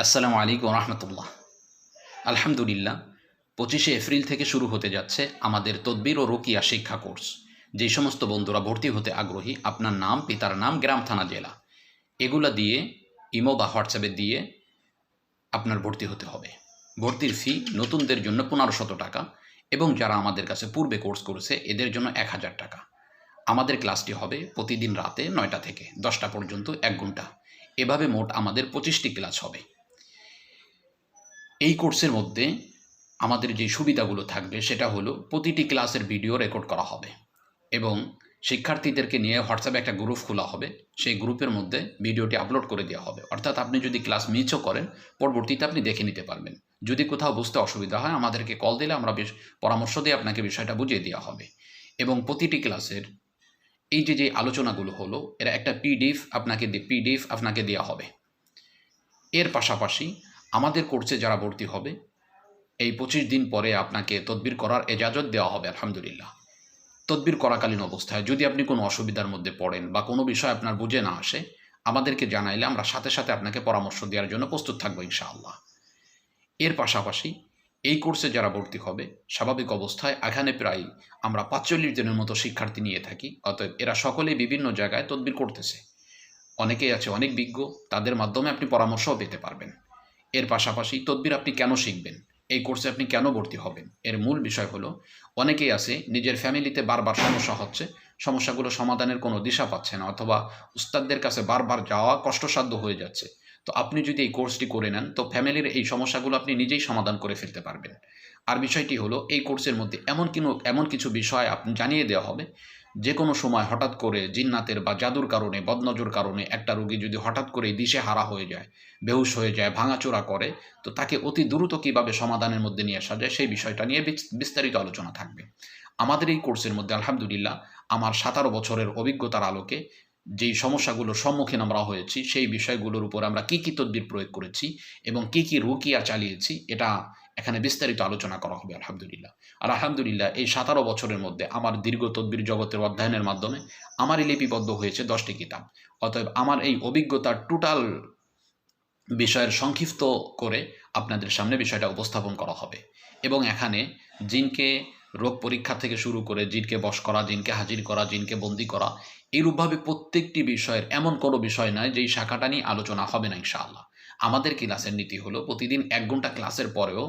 আসসালামু আলাইকুম রহমতুল্লাহ। আলহামদুলিল্লাহ, 25শে এপ্রিল থেকে শুরু হতে যাচ্ছে আমাদের তদবির ও রুকিয়া শিক্ষা কোর্স। যেই সমস্ত বন্ধুরা ভর্তি হতে আগ্রহী, আপনার নাম, পিতার নাম, গ্রাম, থানা, জেলা এগুলা দিয়ে ইমো বা হোয়াটসঅ্যাপে দিয়ে আপনার ভর্তি হতে হবে। ভর্তির ফি নতুনদের জন্য 1500 টাকা এবং যারা আমাদের কাছে পূর্বে কোর্স করেছে এদের জন্য 1000 টাকা। আমাদের ক্লাসটি হবে প্রতিদিন রাতে 9টা থেকে 10টা পর্যন্ত 1 ঘন্টা। এভাবে মোট আমাদের 25টি ক্লাস হবে। এই কোর্সের মধ্যে আমাদের যে সুবিধাগুলো থাকবে সেটা হলো প্রতিটি ক্লাসের ভিডিও রেকর্ড করা হবে এবং শিক্ষার্থীদেরকে নিয়ে হোয়াটসঅ্যাপে একটা গ্রুপ খোলা হবে। সেই গ্রুপের মধ্যে ভিডিওটি আপলোড করে দেওয়া হবে, অর্থাৎ আপনি যদি ক্লাস মিসও করেন পরবর্তীতে আপনি দেখে নিতে পারবেন। যদি কোথাও বুঝতে অসুবিধা হয় আমাদেরকে কল দিলে আমরা পরামর্শ দিয়ে আপনাকে বিষয়টা বুঝিয়ে দেওয়া হবে। এবং প্রতিটি ক্লাসের এই যে আলোচনাগুলো হলো এরা একটা পিডিএফ আপনাকে দেওয়া হবে। এর পাশাপাশি আমাদের কোর্সে যারা ভর্তি হবে এই 25 দিন পরে আপনাকে তদবির করার এজাজত দেওয়া হবে। আলহামদুলিল্লাহ, তদবির করাকালীন অবস্থায় যদি আপনি কোনো অসুবিধার মধ্যে পড়েন বা কোনো বিষয় আপনার বুঝে না আসে আমাদেরকে জানাইলে আমরা সাথে সাথে আপনাকে পরামর্শ দেওয়ার জন্য প্রস্তুত থাকবো ইনশাআল্লাহ। এর পাশাপাশি এই কোর্সে যারা ভর্তি হবে স্বাভাবিক অবস্থায় এখানে প্রায় আমরা 45 জনের মতো শিক্ষার্থী নিয়ে থাকি। অতএব এরা সকলেই বিভিন্ন জায়গায় তদবির করতেছে। অনেকেই আছে অনেক বিজ্ঞ, তাদের মাধ্যমে আপনি পরামর্শও পেতে পারবেন। এর পাশাপাশি তদবির আপনি কেন শিখবেন, এই কোর্সে আপনি কেন ভর্তি হবেন, এর মূল বিষয় হলো অনেকেই আছে নিজের ফ্যামিলিতে বারবার সমস্যা হচ্ছে, সমস্যাগুলো সমাধানের কোনো দিশা পাচ্ছে না, অথবা উস্তাদদের কাছে বারবার যাওয়া কষ্টসাধ্য হয়ে যাচ্ছে। তো আপনি যদি এই কোর্সটি করে নেন তো ফ্যামিলির এই সমস্যাগুলো আপনি নিজেই সমাধান করে ফেলতে পারবেন। আর বিষয়টি হলো এই কোর্সের মধ্যে এমন কিছু বিষয় আপনি জানিয়ে দেওয়া হবে যে কোনো সময় হঠাৎ করে জিন্নাতের বা জাদুর কারণে, বদনজর কারণে একটা রোগী যদি হঠাৎ করে দিশে হারা হয়ে যায়, বেহুশ হয়ে যায়, ভাঙাচোরা করে, তো তাকে অতি দ্রুত কীভাবে সমাধানের মধ্যে নিয়ে আসা যায় সেই বিষয়টা নিয়ে বিস্তারিত আলোচনা থাকবে আমাদের এই কোর্সের মধ্যে। আলহামদুলিল্লাহ, আমার 17 বছরের অভিজ্ঞতার আলোকে যেই সমস্যাগুলোর সম্মুখীন আমরা হয়েছি সেই বিষয়গুলোর উপর আমরা কী তদবির প্রয়োগ করেছি এবং কী রুকিয়া চালিয়েছি এটা এখানে বিস্তারিত আলোচনা করা হবে আলহামদুলিল্লাহ। আর আলহামদুলিল্লাহ এই 17 বছরের মধ্যে আমার দীর্ঘ তদবির জগতের অধ্যয়নের মাধ্যমে আমারই লিপিবদ্ধ হয়েছে 10টি কিতাব। অতএব আমার এই অভিজ্ঞতার টোটাল বিষয়ের সংক্ষিপ্ত করে আপনাদের সামনে বিষয়টা উপস্থাপন করা হবে। এবং এখানে জিনকে রোগ পরীক্ষা থেকে শুরু করে জিনকে বশ করা, জিনকে হাজির করা, জিনকে বন্দি করা, এইরূপভাবে প্রত্যেকটি বিষয়ের এমন কোনো বিষয় নয় যেই শাখাটা নিয়ে আলোচনা হবে না ইনশাআল্লাহ। আমাদের ক্লাসের নীতি হলো প্রতিদিন 1 ঘন্টা ক্লাসের পরেও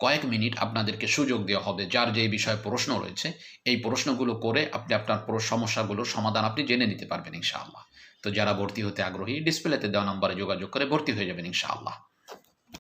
কয়েক মিনিট আপনাদেরকে সুযোগ দেওয়া হবে যার যেই বিষয়ে প্রশ্ন রয়েছে এই প্রশ্নগুলো করে আপনি আপনার সমস্যাগুলোর সমাধান আপনি জেনে নিতে পারবেন ইনশাআল্লাহ। তো যারা ভর্তি হতে আগ্রহী ডিসপ্লেতে দেওয়া নম্বরে যোগাযোগ করে ভর্তি হয়ে যাবেন ইনশাআল্লাহ।